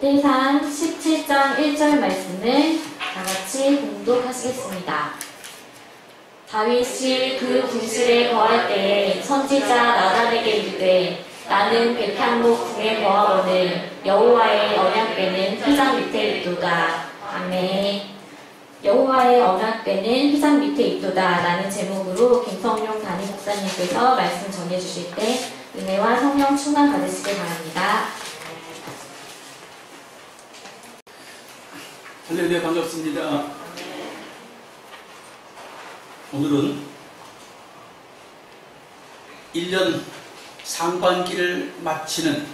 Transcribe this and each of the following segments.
요한계시상 17장 1절 말씀을 다같이 봉독하시겠습니다. 다윗이 그 궁실에 거할 때에 선지자 나단에게 이르되 나는 백향목 궁에 거하거늘 여호와의 언약궤는 휘장 밑에 있도다. 아멘. 여호와의 언약궤는 휘장 밑에 있도다 라는 제목으로 김성용 담임 목사님께서 말씀 전해주실 때 은혜와 성령 충만 받으시길 바랍니다. 할렐루야, 반갑습니다. 오늘은 1년 상반기를 마치는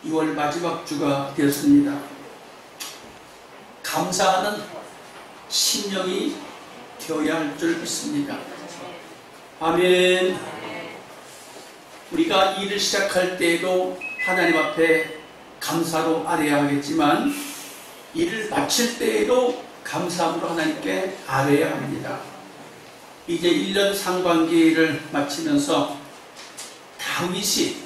2월 마지막 주가 되었습니다. 감사하는 심령이 되어야 할 줄 믿습니다. 아멘. 우리가 일을 시작할 때에도 하나님 앞에 감사로 아뢰야 하겠지만 일을 마칠 때에도 감사함으로 하나님께 아뢰야 합니다. 이제 1년 상반기를 마치면서 다윗이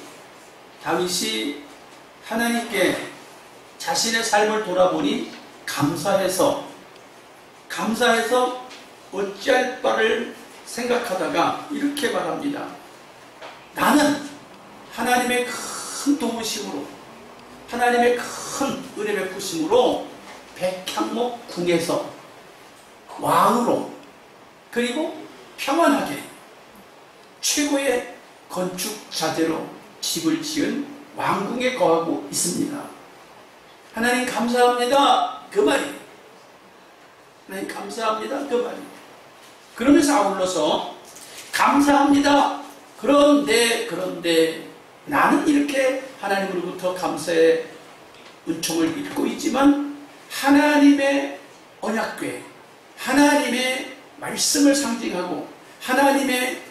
하나님께 자신의 삶을 돌아보니 감사해서 어찌할 바를 생각하다가 이렇게 말합니다. 나는 하나님의 큰 도우심으로, 하나님의 큰 은혜 베푸심으로 백향목 궁에서 왕으로, 그리고 평안하게 최고의 건축 자재로 집을 지은 왕궁에 거하고 있습니다. 하나님 감사합니다. 그 말이에요. 하나님 감사합니다. 그 말이에요. 그러면서 아울러서 감사합니다. 그런데 나는 이렇게 하나님으로부터 감사의 은총을 입고 있지만 하나님의 언약궤, 하나님의 말씀을 상징하고 하나님의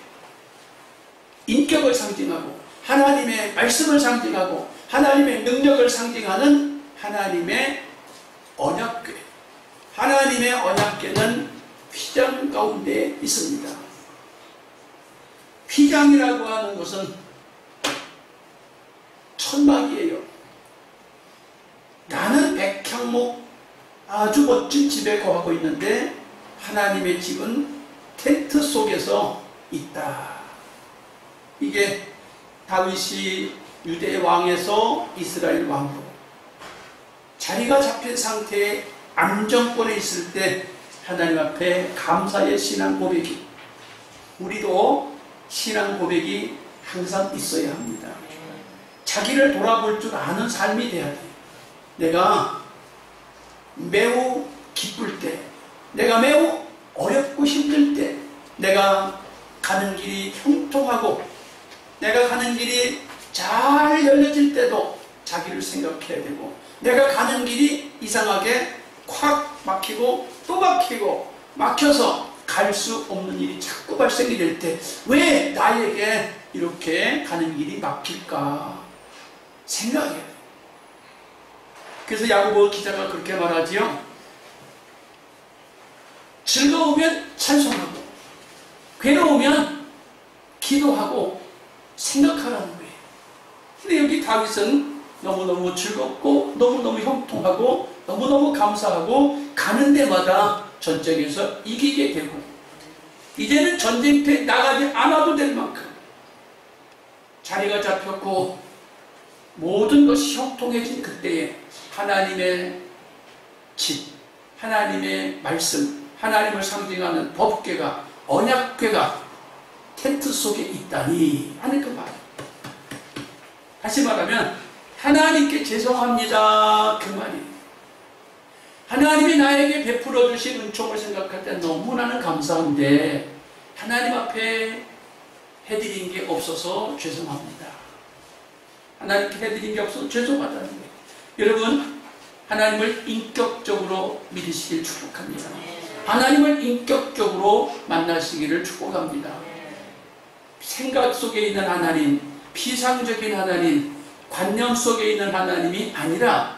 인격을 상징하고 하나님의 말씀을 상징하고 하나님의 능력을 상징하는 하나님의 언약궤, 하나님의 언약궤는 휘장 가운데 있습니다. 휘장이라고 하는 것은 천막이에요. 나는 백향목 아주 멋진 집에 거하고 있는데 하나님의 집은 텐트 속에서 있다. 이게 다윗이 유대 왕에서 이스라엘 왕으로 자리가 잡힌 상태의 안정권에 있을 때 하나님 앞에 감사의 신앙 고백이, 우리도 신앙 고백이 항상 있어야 합니다. 자기를 돌아볼 줄 아는 삶이 돼야 돼요. 내가 매우 기쁠 때, 내가 매우 어렵고 힘들 때, 내가 가는 길이 형통하고 내가 가는 길이 잘 열려질 때도 자기를 생각해야 되고, 내가 가는 길이 이상하게 콱 막히고 또 막히고 막혀서 갈 수 없는 일이 자꾸 발생이 될 때 왜 나에게 이렇게 가는 길이 막힐까 생각해야 돼요. 그래서 야고보 기자가 그렇게 말하지요. 즐거우면 찬송하고 괴로우면 기도하고 생각하라는 거예요. 근데 여기 다윗은 너무너무 즐겁고 너무너무 형통하고 너무너무 감사하고 가는 데마다 전쟁에서 이기게 되고 이제는 전쟁터에 나가지 않아도 될 만큼 자리가 잡혔고 모든 것이 형통해진 그때에 하나님의 집, 하나님의 말씀, 하나님을 상징하는 법궤가, 언약궤가 텐트 속에 있다니 하는 그 말. 다시 말하면 하나님께 죄송합니다 그 말이에요. 하나님이 나에게 베풀어 주신 은총을 생각할 때 너무 나는 감사한데 하나님 앞에 해드린 게 없어서 죄송합니다. 하나님께 해드린 게 없어서 죄송하다는 거예요. 여러분, 하나님을 인격적으로 믿으시길 축복합니다. 하나님을 인격적으로 만나시기를 축복합니다. 생각 속에 있는 하나님, 피상적인 하나님, 관념 속에 있는 하나님이 아니라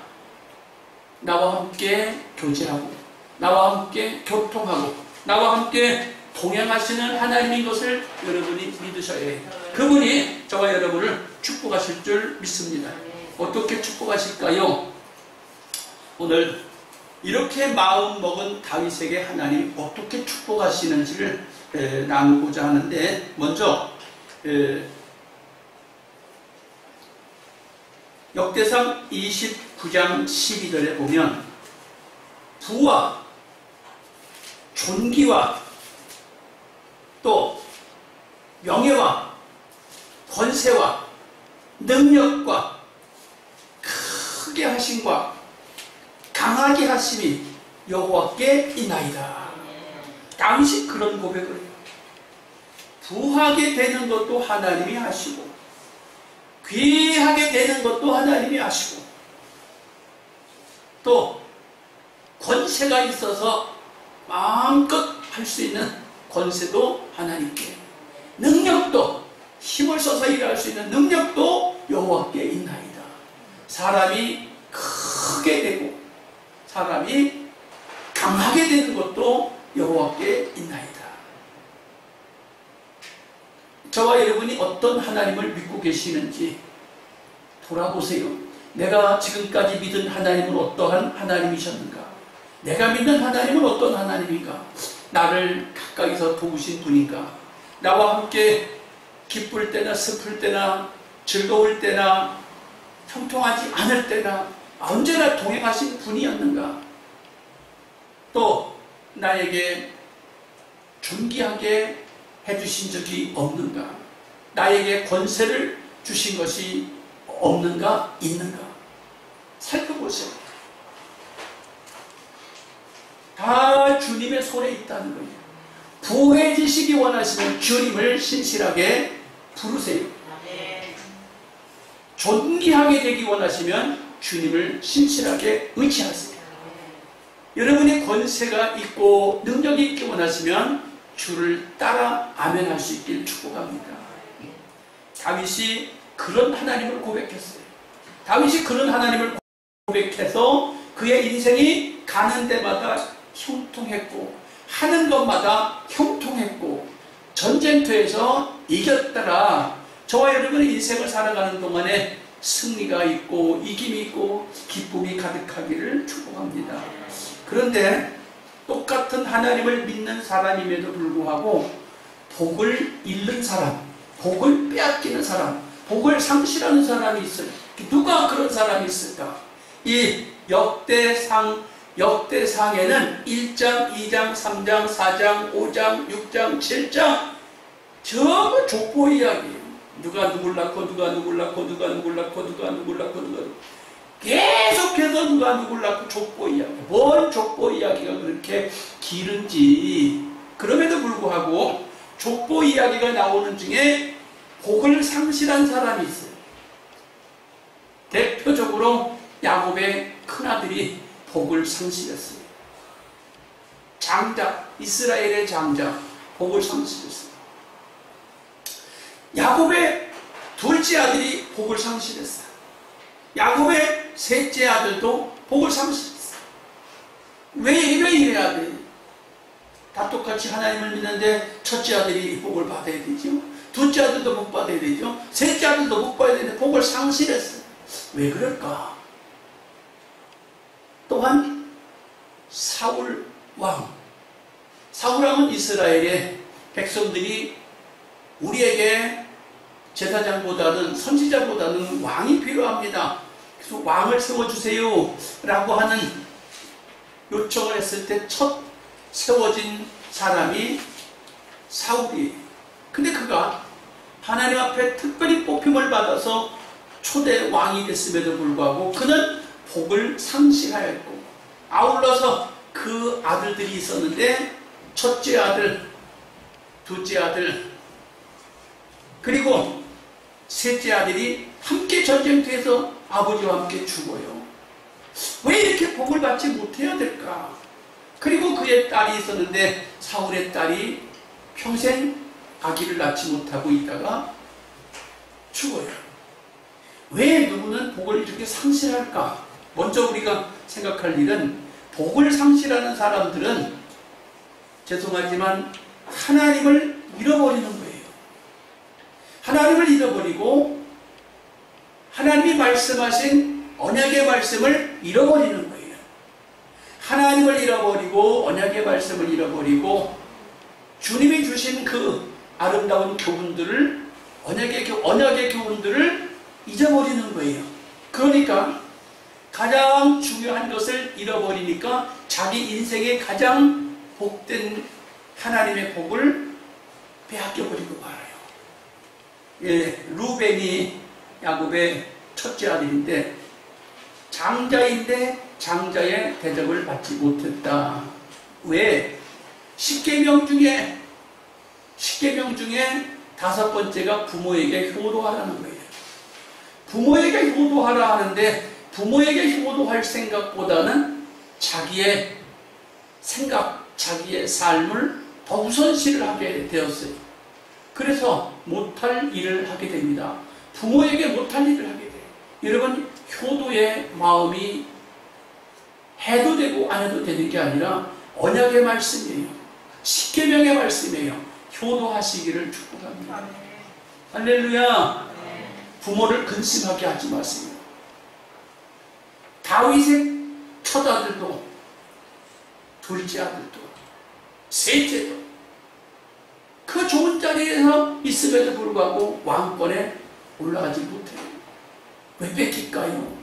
나와 함께 교제하고 나와 함께 교통하고 나와 함께 동행하시는 하나님인 것을 여러분이 믿으셔야 해요. 그분이 저와 여러분을 축복하실 줄 믿습니다. 어떻게 축복하실까요? 오늘 이렇게 마음 먹은 다윗에게 하나님 어떻게 축복하시는지를 나누고자 하는데, 먼저 역대상 29장 12절에 보면 부와 존귀와 또 명예와 권세와 능력과 크게 하심과 강하게 하심이 여호와께 있나이다. 다윗이 그런 고백을 해요. 부하게 되는 것도 하나님이 하시고 귀하게 되는 것도 하나님이 하시고 또 권세가 있어서 마음껏 할 수 있는 권세도 하나님께, 능력도 힘을 써서 일할 수 있는 능력도 여호와께 있나이다. 사람이 크게 되고 사람이 강하게 되는 것도 여호와께 있나이다. 저와 여러분이 어떤 하나님을 믿고 계시는지 돌아보세요. 내가 지금까지 믿은 하나님은 어떠한 하나님이셨는가? 내가 믿는 하나님은 어떤 하나님인가? 나를 가까이서 도우신 분인가? 나와 함께 기쁠 때나 슬플 때나 즐거울 때나 형통하지 않을 때나 언제나 동행하신 분이었는가? 또 나에게 존귀하게 해주신 적이 없는가? 나에게 권세를 주신 것이 없는가? 있는가? 살펴보세요. 다 주님의 손에 있다는 거예요. 부해지시기 원하시는 주님을 신실하게 부르세요. 존귀하게 되기 원하시면 주님을 신실하게 의지하세요. 여러분의 권세가 있고 능력이 있기 원하시면 주를 따라 아멘할 수 있길 축복합니다. 다윗이 그런 하나님을 고백했어요. 다윗이 그런 하나님을 고백해서 그의 인생이 가는 데마다 형통했고 하는 것마다 형통했고 전쟁터에서 이겼더라. 저와 여러분의 인생을 살아가는 동안에 승리가 있고 이김이 있고 기쁨이 가득하기를 축복합니다. 그런데 똑같은 하나님을 믿는 사람임에도 불구하고 복을 잃는 사람, 복을 빼앗기는 사람, 복을 상실하는 사람이 있어요. 누가 그런 사람이 있을까? 이 역대상에는 1장, 2장, 3장, 4장, 5장, 6장, 7장 전부 족보 이야기예요. 누가 누굴 낳고 누가 누굴 낳고 누가 누굴 낳고 누가 누굴 낳고 누가 계속해서 누가 누굴 낳고 족보 이야기. 뭔 족보 이야기가 그렇게 길은지. 그럼에도 불구하고 족보 이야기가 나오는 중에 복을 상실한 사람이 있어요. 대표적으로 야곱의 큰아들이 복을 상실했어요. 장자, 이스라엘의 장자, 복을 상실했어요. 야곱의 둘째 아들이 복을 상실했어요. 야곱의 셋째 아들도 복을 상실했어요. 왜 이래야 돼? 다 똑같이 하나님을 믿는데 첫째 아들이 복을 받아야 되죠. 둘째 아들도 복 받아야 되죠. 셋째 아들도 복 받아야 되는데 복을 상실했어요. 왜 그럴까? 또한 사울 왕은 이스라엘의 백성들이 우리에게 제사장보다는 선지자보다는 왕이 필요합니다. 그래서 왕을 세워주세요 라고 하는 요청을 했을 때 첫 세워진 사람이 사울이에요. 근데 그가 하나님 앞에 특별히 뽑힘을 받아서 초대 왕이 됐음에도 불구하고 그는 복을 상실하였고, 아울러서 그 아들들이 있었는데 첫째 아들, 둘째 아들, 그리고 셋째 아들이 함께 전쟁터에서 아버지와 함께 죽어요. 왜 이렇게 복을 받지 못해야 될까? 그리고 그의 딸이 있었는데 사울의 딸이 평생 아기를 낳지 못하고 있다가 죽어요. 왜 누구는 복을 이렇게 상실할까? 먼저 우리가 생각할 일은 복을 상실하는 사람들은 죄송하지만 하나님을 잃어버리는 거예요. 하나님을 잃어버리고 하나님이 말씀하신 언약의 말씀을 잃어버리는 거예요. 하나님을 잃어버리고 언약의 말씀을 잃어버리고 주님이 주신 그 아름다운 교훈들을 언약의 교훈들을 잊어버리는 거예요. 그러니까 가장 중요한 것을 잃어버리니까 자기 인생의 가장 복된 하나님의 복을 빼앗겨버리고 말아요. 예, 루벤이 야곱의 첫째 아들인데 장자인데 장자의 대접을 받지 못했다. 왜? 10계명 중에 5번째가 부모에게 효도하라는 거예요. 부모에게 효도하라 하는데 부모에게 효도할 생각보다는 자기의 생각, 자기의 삶을 더 우선시를 하게 되었어요. 그래서 못할 일을 하게 됩니다. 부모에게 못할 일을 하게 돼요. 여러분, 효도의 마음이 해도 되고 안 해도 되는 게 아니라 언약의 말씀이에요. 십계명의 말씀이에요. 효도하시기를 축복합니다. 할렐루야. 부모를 근심하게 하지 마세요. 다윗의 첫 아들도 둘째 아들도 셋째도 그 좋은 자리에서 있음에도 불구하고 왕권에 올라가지 못해요. 왜 뺏길까요?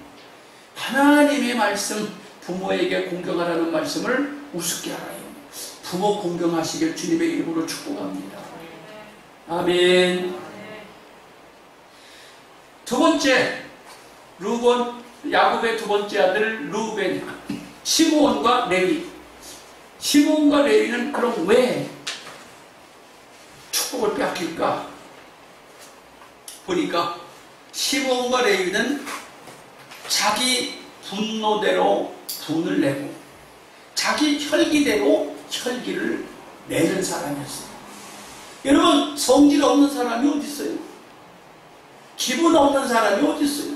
하나님의 말씀, 부모에게 공경하라는 말씀을 우습게 알아요. 부모 공경하시길 주님의 이름으로 축복합니다. 아멘. 두 번째, 야곱의 두 번째 아들 루벤, 시므온과 레위. 시므온과 레위는 그럼 왜 축복을 빼앗길까? 보니까 시므온과 레위는 자기 분노대로 분을 내고 자기 혈기대로 혈기를 내는 사람이었어요. 여러분, 성질 없는 사람이 어디 있어요? 기분 없는 사람이 어디 있어요?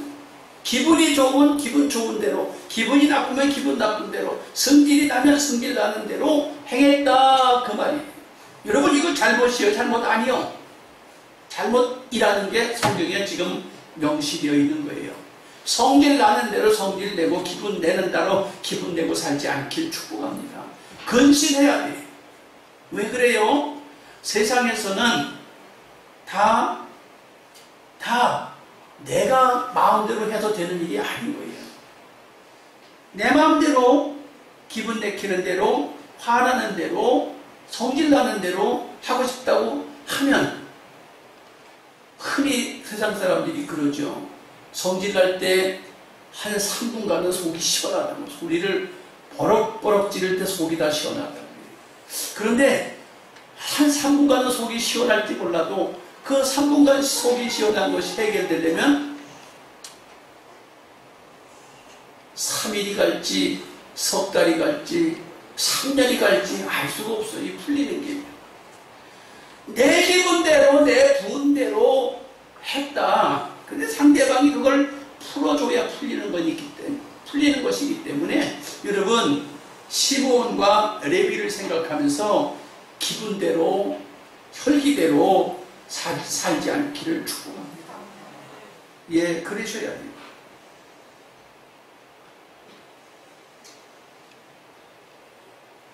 기분이 좋으면 기분 좋은 대로, 기분이 나쁘면 기분 나쁜 대로, 성질이 나면 성질 나는 대로 행했다, 그 말이에요. 여러분, 이거 잘못이에요? 잘못 아니요? 잘못이라는 게 성경에 지금 명시되어 있는 거예요. 성질 나는 대로 성질 내고 기분 내는 대로 기분 내고 살지 않길 축복합니다. 근신해야 돼. 왜 그래요? 세상에서는 다 내가 마음대로 해도 되는 일이 아닌 거예요. 내 마음대로 기분 내키는 대로 화나는 대로 성질 나는 대로 하고 싶다고 하면 흔히 세상 사람들이 그러죠. 성질 날 때 한 3분간은 속이 시원하다고, 소리를 버럭버럭 지를 때 속이 다 시원하다고. 그런데 한 3분간은 속이 시원할지 몰라도 그 3분간 속이 시원한 것이 해결되려면 3일이 갈지 석 달이 갈지 3년이 갈지 알 수가 없어요. 이 풀리는 게. 내 기분대로 내 분대로 했다. 근데 상대방이 그걸 풀어줘야 풀리는 것이기 때문에 여러분, 시므온과 레위를 생각하면서 기분대로 혈기대로 살지 않기를 축복합니다. 예, 그러셔야 돼요.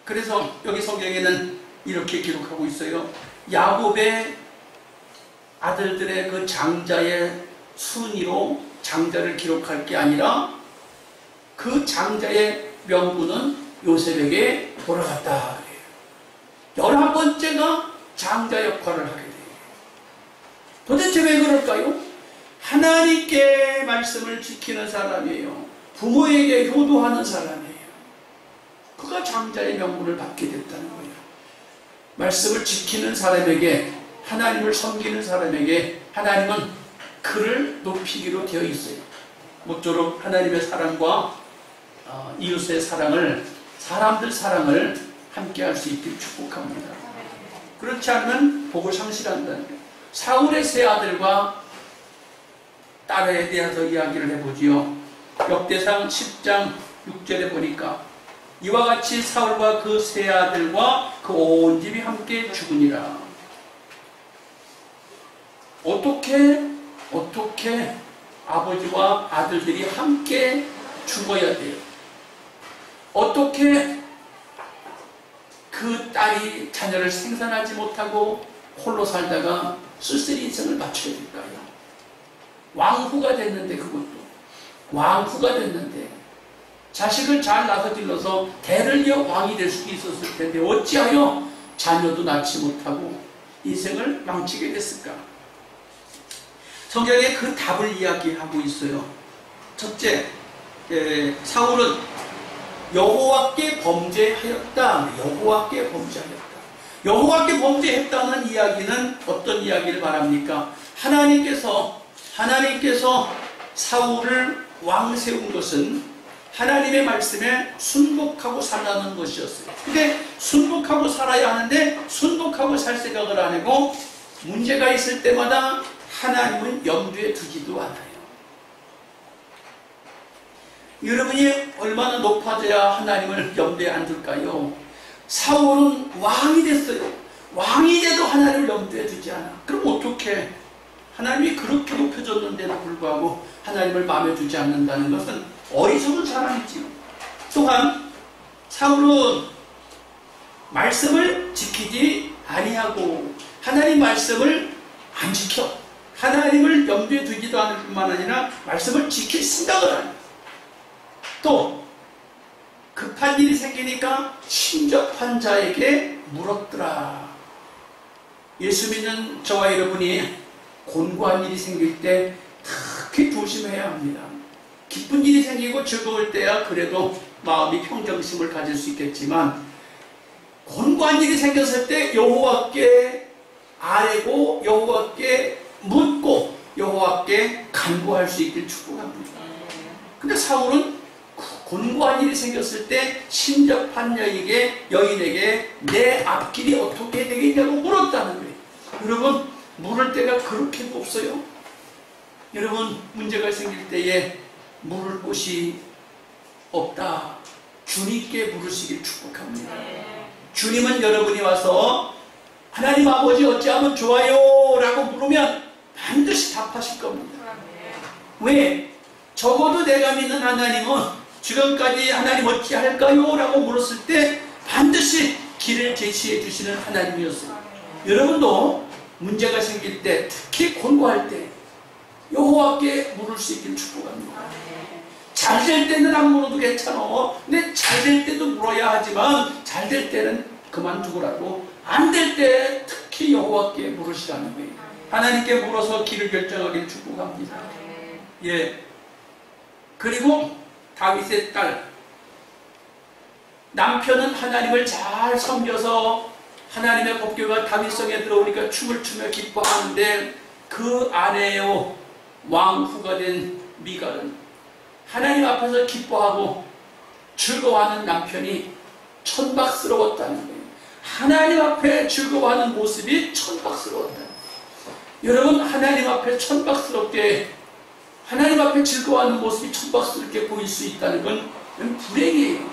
그래서 여기 성경에는 이렇게 기록하고 있어요. 야곱의 아들들의 그 장자의 순위로 장자를 기록할 게 아니라 그 장자의 명분은 요셉에게 돌아갔다. 11번째가 장자 역할을 하게 돼요. 도대체 왜 그럴까요? 하나님께 말씀을 지키는 사람이에요. 부모에게 효도하는 사람이에요. 그가 장자의 명분을 받게 됐다는 거예요. 말씀을 지키는 사람에게, 하나님을 섬기는 사람에게 하나님은 그를 높이기로 되어 있어요. 모쪼록 하나님의 사랑과 이웃의 사랑을, 사람들 사랑을 함께 할 수 있길 축복합니다. 그렇지 않으면 복을 상실한다는 거예요. 사울의 세 아들과 딸에 대해서 이야기를 해보지요. 역대상 10장 6절에 보니까 이와 같이 사울과 그 세 아들과 그 온 집이 함께 죽으니라. 어떻게 아버지와 아들들이 함께 죽어야 돼요? 어떻게 그 딸이 자녀를 생산하지 못하고 홀로 살다가 쓸쓸히 인생을 마쳐야 될까요? 왕후가 됐는데, 그것도 왕후가 됐는데 자식을 잘 낳아 길러서 대를 이어 왕이 될 수 있었을 텐데 어찌하여 자녀도 낳지 못하고 인생을 망치게 됐을까? 성경에 그 답을 이야기하고 있어요. 첫째, 사울은 여호와께 범죄하였다. 여호와께 범죄하였다. 여호와께 범죄했다는 이야기는 어떤 이야기를 말합니까? 하나님께서 사울을 왕 세운 것은 하나님의 말씀에 순복하고 살라는 것이었어요. 근데 순복하고 살아야 하는데 순복하고 살 생각을 안 하고 문제가 있을 때마다 하나님은 염두에 두지도 않아요. 여러분이 얼마나 높아져야 하나님을 염두에 안 둘까요? 사울은 왕이 됐어요. 왕이 돼도 하나님을 염두에 두지 않아. 그럼 어떻게? 하나님이 그렇게 높여줬는데도 불구하고 하나님을 마음에 두지 않는다는 것은 어리석은 사람이지요. 또한 사울은 말씀을 지키지 아니하고 하나님 말씀을 안 지켜. 하나님을 염두에 두지도 않을 뿐만 아니라 말씀을 지킬 생각을 안 해요. 또 급한 일이 생기니까 친접한 자에게 물었더라. 예수 믿는 저와 여러분이 곤고한 일이 생길 때 특히 조심해야 합니다. 기쁜 일이 생기고 즐거울 때야 그래도 마음이 평정심을 가질 수 있겠지만 곤고한 일이 생겼을 때 여호와께 아뢰고 여호와께 묻고 여호와께 간구할 수 있길 축복합니다. 근데 사울은 곤고한 일이 생겼을 때 신접한 여인에게 내 앞길이 어떻게 되겠냐고 물었다는 거예요. 여러분, 물을 때가 그렇게도 없어요. 여러분, 문제가 생길 때에 물을 곳이 없다. 주님께 물으시길 축복합니다. 주님은 여러분이 와서 하나님 아버지 어찌하면 좋아요? 라고 물으면 반드시 답하실 겁니다. 왜? 적어도 내가 믿는 하나님은 지금까지 하나님 어찌할까요? 라고 물었을 때 반드시 길을 제시해 주시는 하나님이었어요. 여러분도 문제가 생길 때, 특히 곤고할 때 여호와께 물을 수 있길 축복합니다. 잘 될 때는 안 물어도 괜찮아. 근데 잘 될 때도 물어야 하지만 잘 될 때는 그만두고라도 안 될 때 특히 여호와께 물으시라는 거예요. 하나님께 물어서 길을 결정하길 축복합니다. 예. 그리고 다윗의 딸, 남편은 하나님을 잘 섬겨서 하나님의 법궤가 다윗성에 들어오니까 춤을 추며 기뻐하는데 그 아내요 왕후가 된 미갈은 하나님 앞에서 기뻐하고 즐거워하는 남편이 천박스러웠다는 거예요. 하나님 앞에 즐거워하는 모습이 천박스러웠다. 여러분, 하나님 앞에 천박스럽게 하나님 앞에 즐거워하는 모습이 천박스럽게 보일 수 있다는 건 불행이에요.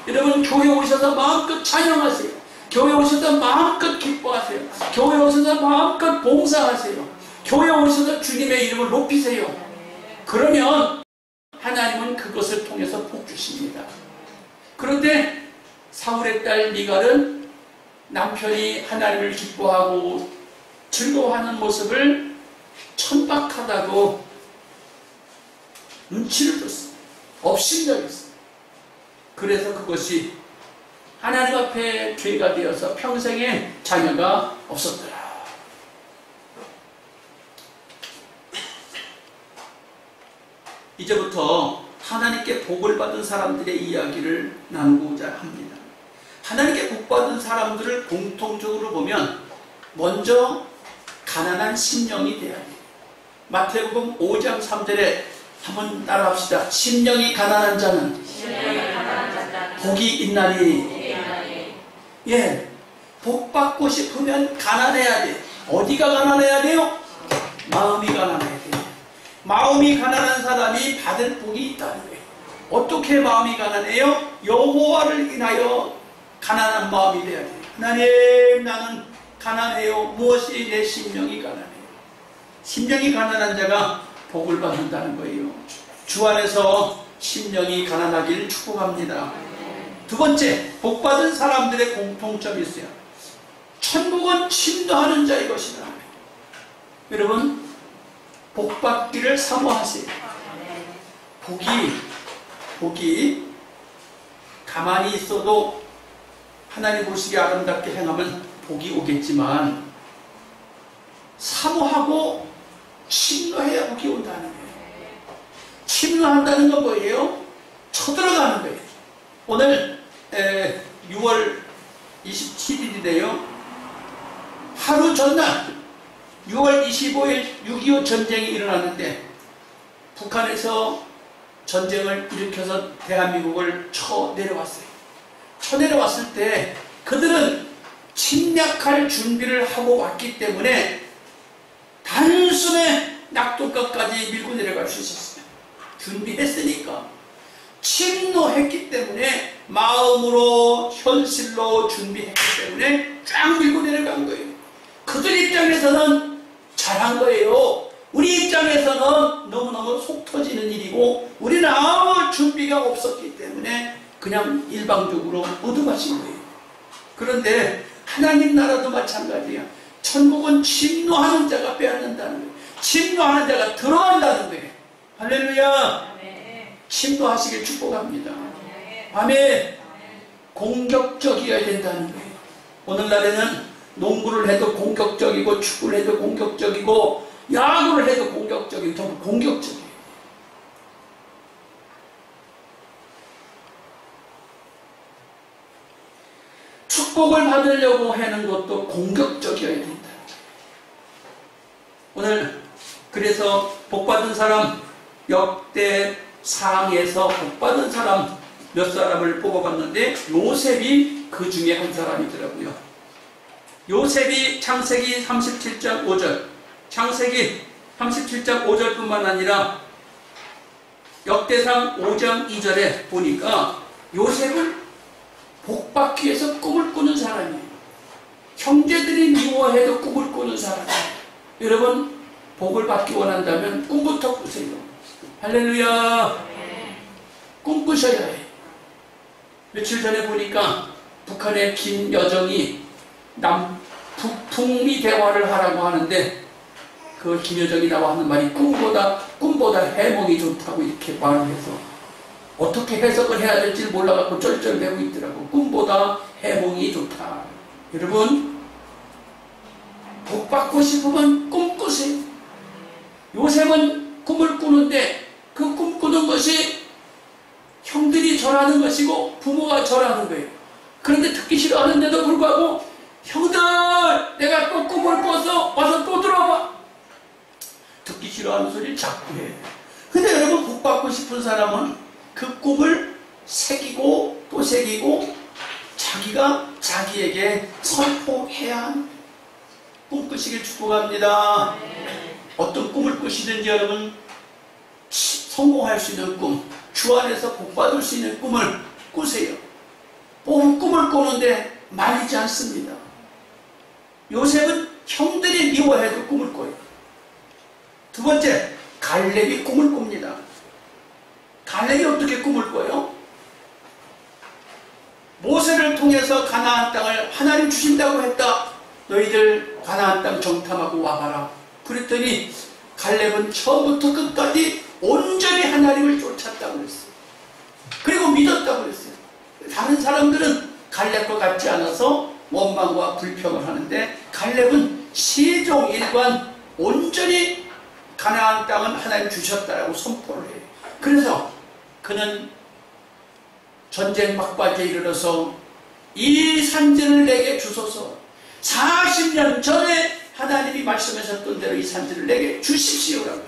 여러분, 교회 오셔서 마음껏 찬양하세요. 교회 오셔서 마음껏 기뻐하세요. 교회 오셔서 마음껏 봉사하세요. 교회 오셔서 주님의 이름을 높이세요. 그러면 하나님은 그것을 통해서 복 주십니다. 그런데 사울의 딸 미갈은 남편이 하나님을 기뻐하고 즐거워하는 모습을 천박하다고 눈치를 줬어요. 업신여겼어요. 그래서 그것이 하나님 앞에 죄가 되어서 평생에 자녀가 없었더라. 이제부터 하나님께 복을 받은 사람들의 이야기를 나누고자 합니다. 하나님께 복 받은 사람들을 공통적으로 보면 먼저 가난한 심령이 돼야 돼요. 마태복음 5장 3절에 한번 따라합시다. 심령이 가난한 자는 복이 있나니. 예, 복 받고 싶으면 가난해야 돼. 어디가 가난해야 돼요? 마음이 가난해야 돼요. 마음이 가난한 사람이 받을 복이 있다는 거예요. 어떻게 마음이 가난해요? 여호와를 인하여 가난한 마음이 돼야 돼요. 하나님, 나는 가난해요. 무엇이 내 심령이 가난해요? 심령이 가난한 자가 복을 받는다는 거예요. 주 안에서 심령이 가난하기를 축복합니다. 두 번째, 복받은 사람들의 공통점이 있어요. 천국은 침노하는 자의 것이다. 여러분, 복받기를 사모하세요. 복이 가만히 있어도 하나님 보시기에 아름답게 행하면 복이 오겠지만 사모하고 침노해야 복이 온다는 거예요. 침노한다는 건 뭐예요? 쳐들어가는 거예요. 오늘 6월 27일이래요. 하루 전날 6월 25일 6.25 전쟁이 일어났는데 북한에서 전쟁을 일으켜서 대한민국을 쳐내려왔어요. 쳐내려왔을 때 그들은 침략할 준비를 하고 왔기 때문에 단숨에 낙동강까지 밀고 내려갈 수 있었어요. 준비했으니까. 침노했기 때문에 마음으로 현실로 준비했기 때문에 쫙 밀고 내려간 거예요. 그들 입장에서는 잘한 거예요. 우리 입장에서는 너무너무 속 터지는 일이고 우리는 아무 준비가 없었기 때문에 그냥 일방적으로 얻어가신 거예요. 그런데 하나님 나라도 마찬가지야. 천국은 침노하는 자가 빼앗는다는 거예요. 침노하는 자가 들어간다는 거예요. 할렐루야. 침노하시길 축복합니다. 아멘. 공격적이어야 된다는 거예요. 오늘날에는 농구를 해도 공격적이고 축구를 해도 공격적이고 야구를 해도 공격적이고 정말 공격적이에요. 축복을 받으려고 하는 것도 공격적이어야 된다. 오늘 그래서 복받은 사람 역대상에서 복받은 사람 몇 사람을 뽑아봤는데 요셉이 그 중에 한 사람이더라고요. 요셉이 창세기 37장 5절 창세기 37장 5절뿐만 아니라 역대상 5장 2절에 보니까 요셉을 복받기 위해서 꿈을 꾸는 사람이에요. 형제들이 미워해도 꿈을 꾸는 사람이에요. 여러분 복을 받기 원한다면 꿈부터 꾸세요. 할렐루야. 꿈 꾸셔야 해요. 며칠 전에 보니까 북한의 김여정이 북미 대화를 하라고 하는데 그 김여정이 나와 하는 말이 꿈보다 해몽이 좋다고 이렇게 말을 해서 어떻게 해석을 해야 될지 몰라갖고 쩔쩔매고 있더라고. 꿈보다 해몽이 좋다. 여러분 복 받고 싶으면 꿈 꾸세요. 요셉은 꿈을 꾸는데 그 꿈 꾸는 것이 형들이 절하는 것이고 부모가 절하는 거예요. 그런데 듣기 싫어하는데도 불구하고 형들 내가 또 꿈을 꿔서 와서 또 들어봐. 듣기 싫어하는 소리를 자꾸 해. 근데 여러분 복 받고 싶은 사람은 그 꿈을 새기고 또 새기고 자기가 자기에게 선포해야 하는 꿈 꾸시길 축복합니다. 어떤 꿈을 꾸시든지 여러분 성공할 수 있는 꿈, 주 안에서 복받을 수 있는 꿈을 꾸세요. 꿈을 꾸는데 말리지 않습니다. 요셉은 형들이 미워해도 꿈을 꿔요. 두 번째, 갈렙이 꿈을 꿉니다. 갈렙이 어떻게 꿈을 꿔요? 모세를 통해서 가나안 땅을 하나님 주신다고 했다. 너희들 가나안 땅 정탐하고 와봐라. 그랬더니 갈렙은 처음부터 끝까지 온전히 하나님을 쫓았다고 그랬어요. 그리고 믿었다고 그랬어요. 다른 사람들은 갈렙과 같지 않아서 원망과 불평을 하는데 갈렙은 시종일관 온전히 가나안 땅은 하나님 주셨다라고 선포를 해요. 그래서 그는 전쟁 막바지에 이르러서 이 산지를 내게 주소서. 40년 전에 하나님이 말씀하셨던 대로 이 산지를 내게 주십시오라고.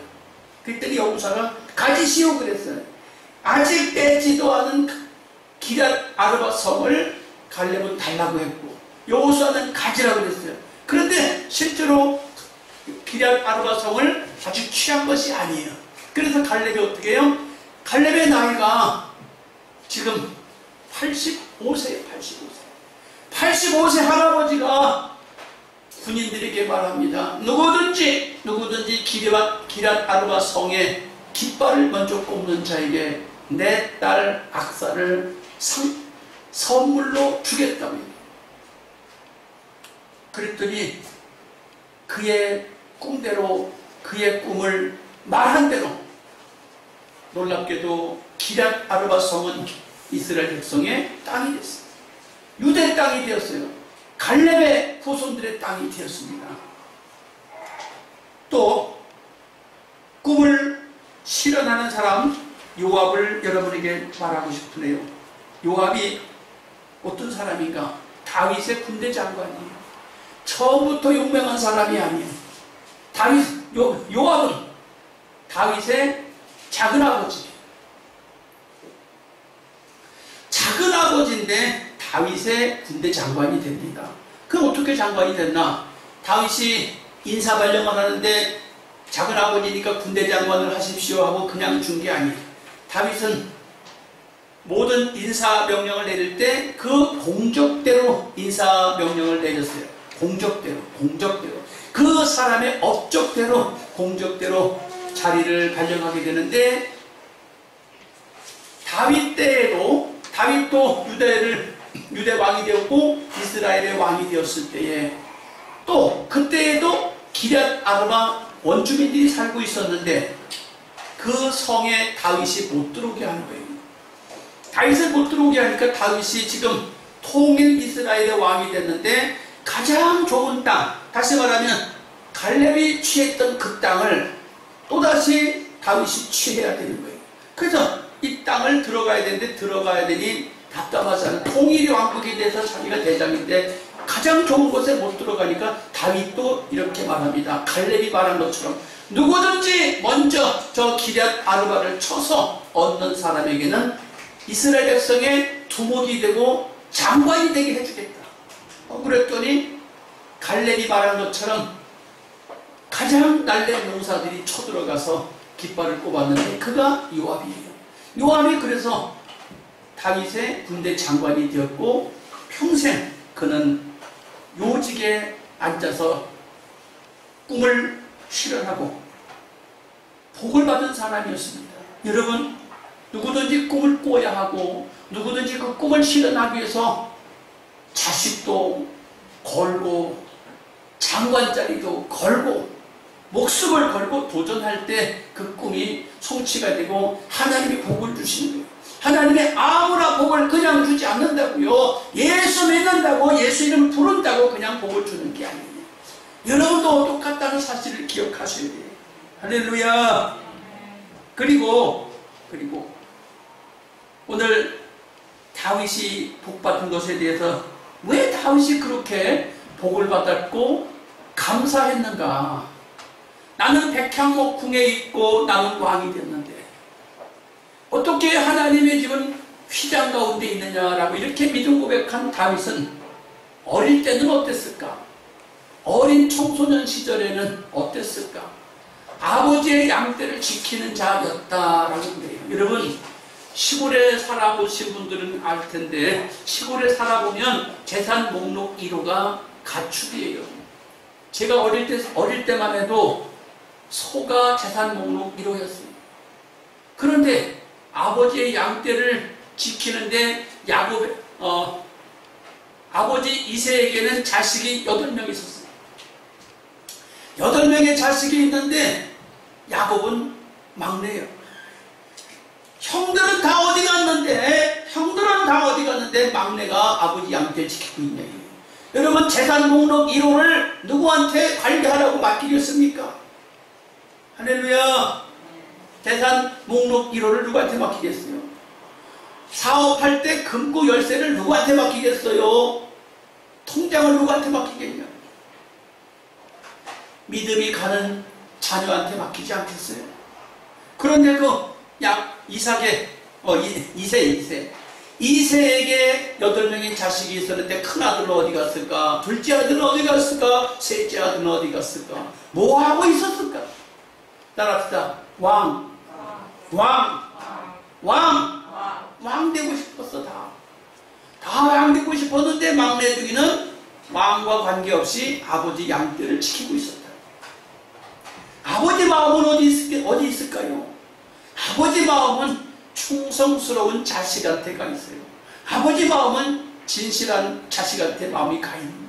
그랬더니 여호사가 가지시오 그랬어요. 아직 떼지도 않은 기럇 아르바 성을 갈렙은 달라고 했고 여호사는 가지라고 그랬어요. 그런데 실제로 기럇 아르바 성을 아주 취한 것이 아니에요. 그래서 갈렙이 어떻게 해요? 갈렙의 나이가 지금 85세예요. 85세 할아버지가 군인들에게 말합니다. 누구든지 기럇 아르바 성에 깃발을 먼저 꼽는 자에게 내 딸 악사를 선물로 주겠다고. 그랬더니 그의 꿈대로, 그의 꿈을 말한 대로 놀랍게도 기럇 아르바 성은 이스라엘 백성의 땅이 됐어요. 유대 땅이 되었어요. 갈렙의 후손들의 땅이 되었습니다. 또 꿈을 실현하는 사람 요압을 여러분에게 말하고 싶으네요. 요압이 어떤 사람인가? 다윗의 군대 장관이에요. 처음부터 용맹한 사람이 아니에요. 요압은 다윗의 작은아버지. 작은아버지인데 다윗의 군대 장관이 됩니다. 그럼 어떻게 장관이 됐나? 다윗이 인사발령을 하는데 작은아버지니까 군대 장관을 하십시오 하고 그냥 준 게 아니에요. 다윗은 모든 인사명령을 내릴 때 그 공적대로 인사명령을 내렸어요. 공적대로. 그 사람의 업적대로, 공적대로 자리를 발령하게 되는데, 다윗도 유대 왕이 되었고 이스라엘의 왕이 되었을 때에, 또 그때에도 기럇 아르바 원주민들이 살고 있었는데 그 성에 다윗이 못 들어오게 하는 거예요. 다윗을 못 들어오게 하니까 다윗이 지금 통일 이스라엘의 왕이 됐는데 가장 좋은 땅, 다시 말하면 갈렙이 취했던 그 땅을 또다시 다윗이 취해야 되는 거예요. 그래서 이 땅을 들어가야 되는데, 들어가야 되니 답답하잖아요. 통일이 왕국이 돼서 자기가 대장인데 가장 좋은 곳에 못 들어가니까 다윗도 이렇게 말합니다. 갈렙이 말한 것처럼 누구든지 먼저 저 기럇 아르바를 쳐서 얻는 사람에게는 이스라엘 백성의 두목이 되고 장관이 되게 해주겠다. 그랬더니 갈렙이 말한 것처럼 가장 날랜 용사들이 쳐들어가서 깃발을 꼽았는데 그가 요압이에요. 요압이 그래서 다윗의 군대 장관이 되었고 평생 그는 요직에 앉아서 꿈을 실현하고 복을 받은 사람이었습니다. 여러분, 누구든지 꿈을 꿔야 하고 누구든지 그 꿈을 실현하기 위해서 자식도 걸고 장관 자리도 걸고 목숨을 걸고 도전할 때 그 꿈이 성취가 되고 하나님이 복을 주시는 거예요. 하나님의 아무나 복을 그냥 주지 않는다고요. 예수 믿는다고, 예수 이름 부른다고 그냥 복을 주는 게 아니에요. 여러분도 똑같다는 사실을 기억하셔야 돼요. 할렐루야. 그리고 오늘 다윗이 복받은 것에 대해서 왜 다윗이 그렇게 복을 받았고 감사했는가? 나는 백향목 궁에 있고 나는 왕이 됐는데 어떻게 하나님의 집은 휘장 가운데 있느냐라고 이렇게 믿음 고백한 다윗은 어릴 때는 어땠을까? 어린 청소년 시절에는 어땠을까? 아버지의 양떼를 지키는 자였다라고 그래요. 여러분, 시골에 살아보신 분들은 알 텐데 시골에 살아보면 재산 목록 1호가 가축이에요. 제가 어릴 때만 해도 소가 재산 목록 1호였어요. 그런데 아버지의 양떼를 지키는데 아버지 이새에게는 자식이 8명 있었어요. 8명의 자식이 있는데 야곱은 막내예요. 형들은 다 어디 갔는데 막내가 아버지 양떼를 지키고 있냐. 여러분, 재산 목록 1호를 누구한테 관리하라고 맡기겠습니까? 할렐루야. 재산 목록 1호를 누구한테 맡기겠어요? 사업할 때 금고 열쇠를 누구한테 맡기겠어요? 통장을 누구한테 맡기겠냐? 믿음이 가는 자녀한테 맡기지 않겠어요? 그런데 이새에게 8명의 자식이 있었는데 큰아들은 어디 갔을까? 둘째 아들은 어디 갔을까? 셋째 아들은 어디 갔을까? 뭐 하고 있었을까? 따라합시다. 왕 되고 싶었어. 다 왕 되고 싶었는데 막내 중에는 왕과 관계없이 아버지 양떼를 지키고 있었다. 아버지 마음은 어디 있을까요? 아버지 마음은 충성스러운 자식한테가 있어요. 아버지 마음은 진실한 자식한테 마음이 가 있는 거예요.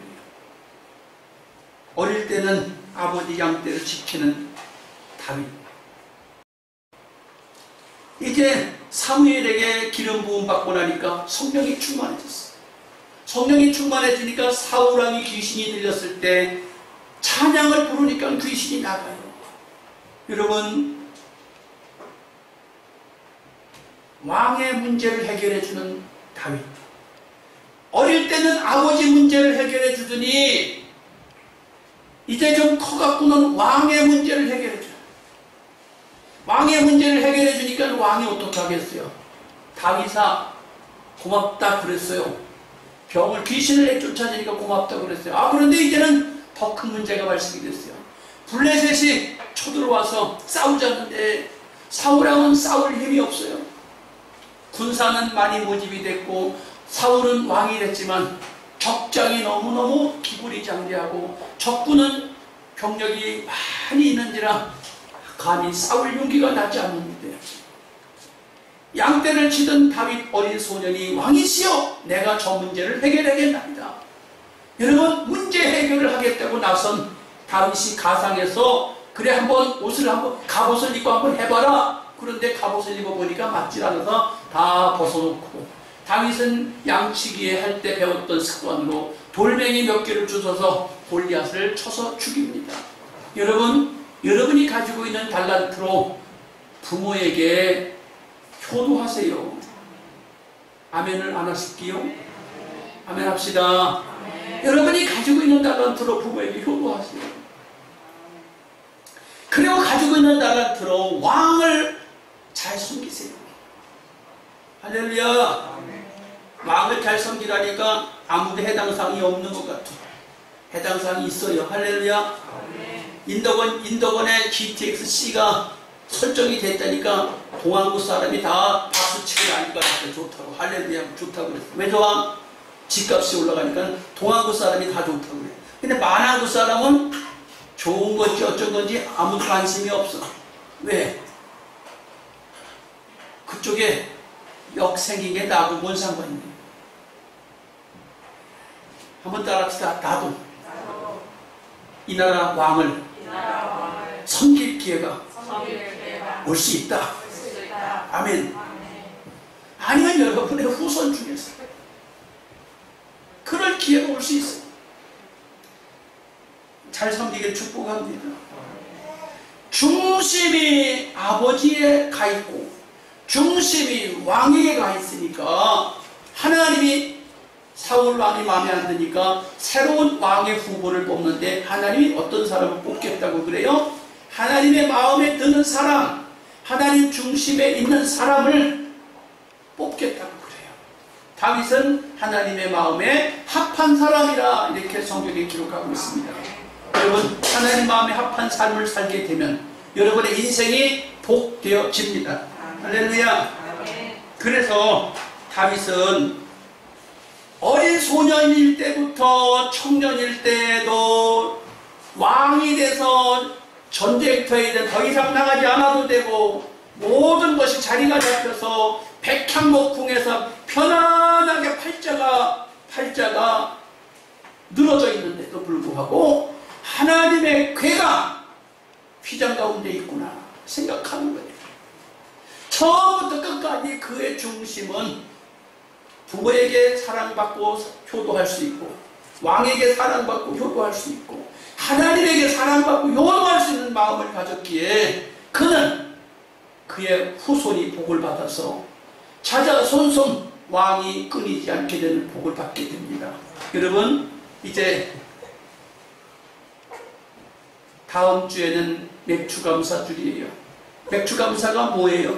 어릴 때는 아버지 양떼를 지키는 다윗. 이제 사무엘에게 기름 부음 받고 나니까 성령이 충만해졌어요. 성령이 충만해지니까 사울왕이 귀신이 들렸을 때 찬양을 부르니까 귀신이 나가요. 여러분, 왕의 문제를 해결해주는 다윗. 어릴 때는 아버지 문제를 해결해 주더니 이제 좀 커갖고는 왕의 문제를 해결해 줘요. 왕의 문제를 해결해 주니까 왕이 어떻게 하겠어요? 다윗아 고맙다 그랬어요. 병을 귀신을 내쫓아내니까 고맙다 그랬어요. 아, 그런데 이제는 더 큰 문제가 발생이 됐어요. 블레셋이 쳐들어와서 싸우자는데 사울왕은 싸울 힘이 없어요. 군사는 많이 모집이 됐고 사울은 왕이 됐지만 적장이 너무너무 기구리장대하고 적군은 병력이 많이 있는지라 감히 싸울 용기가 나지 않는데, 양떼를 치던 다윗 어린 소년이 왕이시여 내가 저 문제를 해결하겠나이다. 여러분, 문제 해결을 하겠다고 나선 다윗이 가상에서 그래 한번 옷을 한번 갑옷을 입고 한번 해봐라. 그런데 갑옷을 입어보니까 맞질 않아서 다 벗어놓고, 다윗은 양치기에 할 때 배웠던 습관으로 돌멩이 몇 개를 주워서 골리앗을 쳐서 죽입니다. 여러분, 여러분이 가지고 있는 달란트로 부모에게 효도하세요. 아멘을 안 하실게요? 아멘 합시다. 여러분이 가지고 있는 달란트로 부모에게 효도하세요. 그리고 가지고 있는 달란트로 왕을 잘 섬기세요. 할렐루야. 왕을 잘 섬기라니까 아무도 해당 사항이 없는 것 같아. 해당 사항이 있어요. 할렐루야. 인덕원의 GTX-C가 설정이 됐다니까 동안구 사람이 다 박수치고 나니까 좋다고. 할렐루야. 좋다고 그랬어. 왜 좋아? 집값이 올라가니까 동안구 사람이 다 좋다고 그래. 근데 만안구 사람은 좋은 건지 어쩐 건지 아무도 관심이 없어. 왜? 그쪽에 역 생긴 게 나하고 뭔 상관이 있니? 한번 따라합시다. 나도 이 나라 왕을 섬길 기회가 올 수 있다. 아멘. 아니면 여러분의 후손 중에서 그럴 기회가 올 수 있어요. 잘 섬기길 축복합니다. 중심이 아버지에 가 있고 중심이 왕에게 가 있으니까 하나님이 사울 왕이 마음에 안 드니까 새로운 왕의 후보를 뽑는데 하나님이 어떤 사람을 뽑겠다고 그래요? 하나님의 마음에 드는 사람, 하나님 중심에 있는 사람을 뽑겠다고 그래요. 다윗은 하나님의 마음에 합한 사람이라 이렇게 성경에 기록하고 있습니다. 여러분, 하나님 마음에 합한 삶을 살게 되면 여러분의 인생이 복되어집니다. 할렐루야. 그래서 다윗은 어린 소년일 때부터 청년일 때도 왕이 돼서 전쟁터에 더 이상 나가지 않아도 되고 모든 것이 자리가 잡혀서 백향목궁에서 편안하게 팔자가 늘어져 있는데도 불구하고 하나님의 궤가 휘장 가운데 있구나 생각하는 거예요. 처음부터 끝까지 그의 중심은 부모에게 사랑받고 효도할 수 있고 왕에게 사랑받고 효도할 수 있고 하나님에게 사랑받고 효도할 수 있는 마음을 가졌기에 그는 그의 후손이 복을 받아서 자자손손 왕이 끊이지 않게 되는 복을 받게 됩니다. 여러분, 이제 다음 주에는 맥주감사주일이에요. 맥주감사가 뭐예요?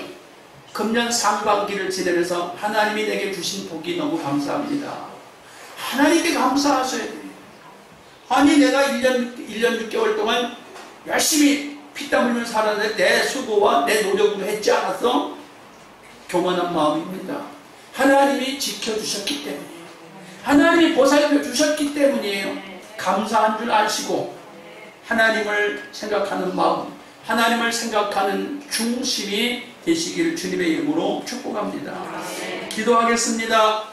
금년 상반기를 지내면서 하나님이 내게 주신 복이 너무 감사합니다. 하나님께 감사하셔야 돼요. 아니 내가 1년 6개월 동안 열심히 피땀 흘리며 살았는데 내 수고와 내 노력으로 했지 않았어? 교만한 마음입니다. 하나님이 지켜주셨기 때문이에요. 하나님이 보살펴 주셨기 때문이에요. 감사한 줄 아시고 하나님을 생각하는 마음, 하나님을 생각하는 중심이 되시기를 주님의 이름으로 축복합니다. 기도하겠습니다.